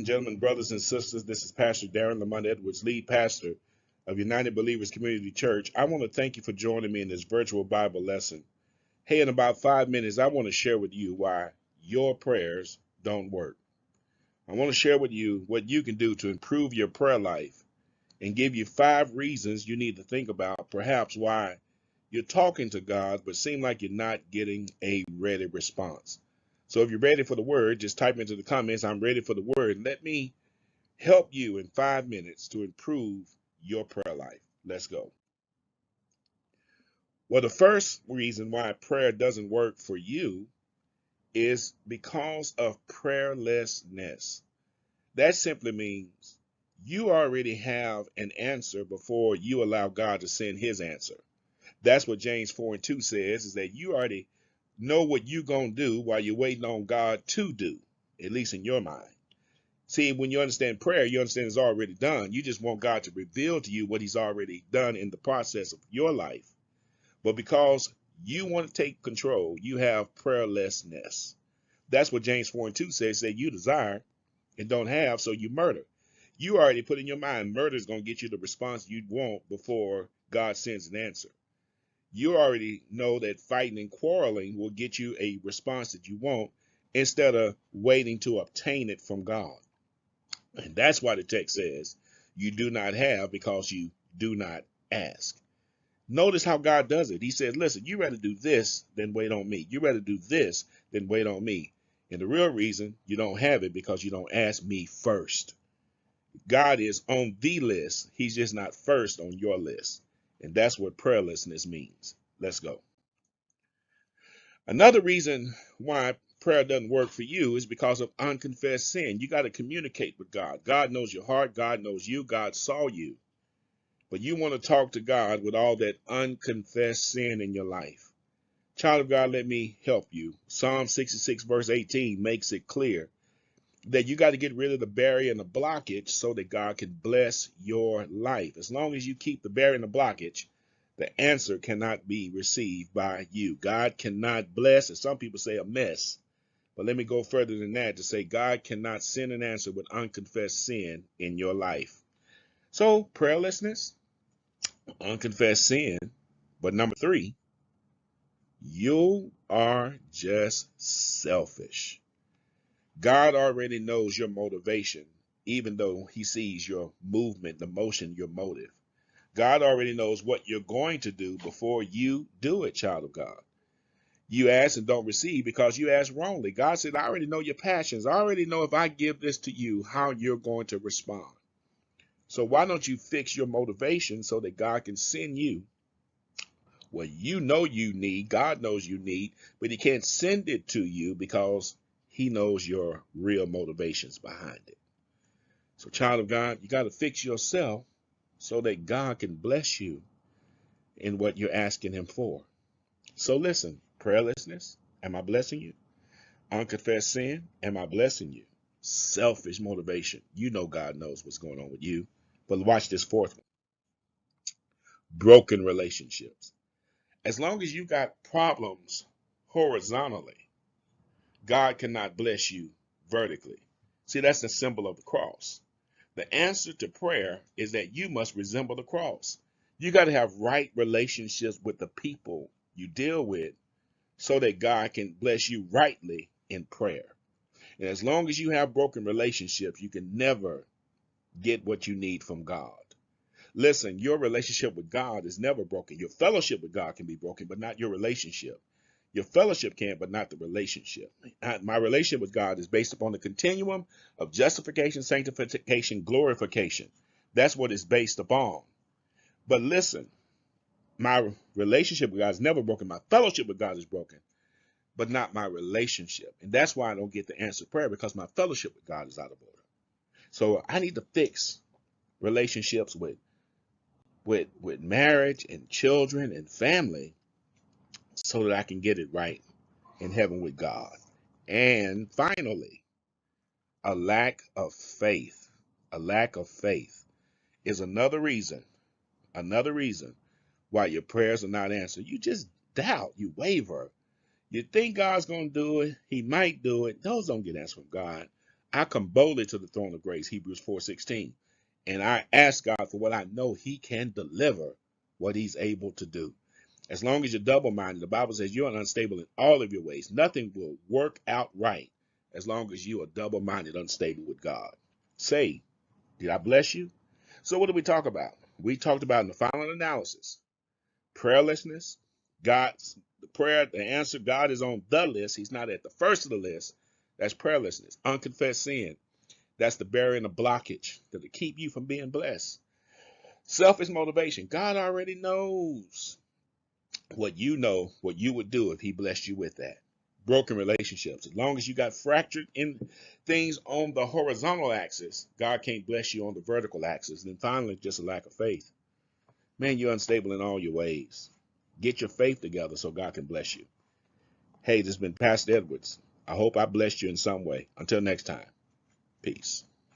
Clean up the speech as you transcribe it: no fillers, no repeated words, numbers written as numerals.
Gentlemen, brothers and sisters, this is Pastor Darren Lamont Edwards, lead pastor of United Believers Community Church. I want to thank you for joining me in this virtual Bible lesson. Hey, in about 5 minutes, I want to share with you why your prayers don't work. I want to share with you what you can do to improve your prayer life and give you 5 reasons you need to think about perhaps why you're talking to God but seem like you're not getting a ready response. So if you're ready for the word, just type into the comments, I'm ready for the word. Let me help you in 5 minutes to improve your prayer life. Let's go. Well, the first reason why prayer doesn't work for you is because of prayerlessness. That simply means you already have an answer before you allow God to send his answer. That's what James 4:2 says, is that you already know what you're going to do while you're waiting on God to do, at least in your mind. See, when you understand prayer, you understand it's already done. You just want God to reveal to you what he's already done in the process of your life. But because you want to take control, you have prayerlessness. That's what James 4:2 says, that you desire and don't have, so you murder. You already put in your mind murder is going to get you the response you want before God sends an answer. You already know that fighting and quarreling will get you a response that you want instead of waiting to obtain it from God. And that's why the text says you do not have because you do not ask. Notice how God does it. He says, listen, you rather do this than wait on me. You rather do this than wait on me. And the real reason you don't have it because you don't ask me first. God is on the list. He's just not first on your list. And that's what prayerlessness means. Let's go. Another reason why prayer doesn't work for you is because of unconfessed sin. You got to communicate with God. God knows your heart. God knows you. God saw you. But you want to talk to God with all that unconfessed sin in your life. Child of God, let me help you. Psalm 66 verse 18 makes it clear that you got to get rid of the barrier and the blockage so that God can bless your life. As long as you keep the barrier and the blockage, the answer cannot be received by you. God cannot bless, as some people say, a mess. But let me go further than that to say God cannot send an answer with unconfessed sin in your life. So prayerlessness, unconfessed sin. But number 3, you are just selfish. God already knows your motivation, even though he sees your movement, the motion, your motive. God already knows what you're going to do before you do it, child of God. You ask and don't receive because you ask wrongly. God said, I already know your passions. I already know if I give this to you, how you're going to respond. So why don't you fix your motivation so that God can send you what you know you need, God knows you need, but he can't send it to you because he knows your real motivations behind it. So child of God, you got to fix yourself so that God can bless you in what you're asking him for. So listen, prayerlessness, am I blessing you? Unconfessed sin, am I blessing you? Selfish motivation, you know God knows what's going on with you. But watch this 4th one. Broken relationships. As long as you got problems horizontally, God cannot bless you vertically. See, that's the symbol of the cross. The answer to prayer is that you must resemble the cross. You got to have right relationships with the people you deal with so that God can bless you rightly in prayer. And as long as you have broken relationships, you can never get what you need from God. Listen, your relationship with God is never broken. Your fellowship with God can be broken, but not your relationship. Your fellowship can, but not the relationship. My relationship with God is based upon the continuum of justification, sanctification, glorification. That's what it's based upon. But listen, my relationship with God is never broken. My fellowship with God is broken, but not my relationship. And that's why I don't get the answered prayer, because my fellowship with God is out of order. So I need to fix relationships with marriage and children and family so that I can get it right in heaven with God. And finally, a lack of faith. A lack of faith is another reason why your prayers are not answered. You just doubt, you waver. You think God's going to do it. He might do it. Those don't get answered from God I come boldly to the throne of grace, Hebrews 4:16, and I ask God for what I know he can deliver, what he's able to do. As long as you're double-minded, the Bible says you're unstable in all of your ways. Nothing will work out right as long as you are double-minded, unstable with God. Say, did I bless you? So what did we talk about? We talked about in the final analysis, prayerlessness. The answer, God is on the list. He's not at the first of the list. That's prayerlessness. Unconfessed sin. That's the barrier and the blockage that'll keep you from being blessed. Selfish motivation. God already knows what you would do if he blessed you with that. Broken relationships. As long as you got fractured in things on the horizontal axis, God can't bless you on the vertical axis. And then finally, just a lack of faith. Man, you're unstable in all your ways. Get your faith together so God can bless you. Hey, this has been Pastor Edwards. I hope I blessed you in some way. Until next time, peace.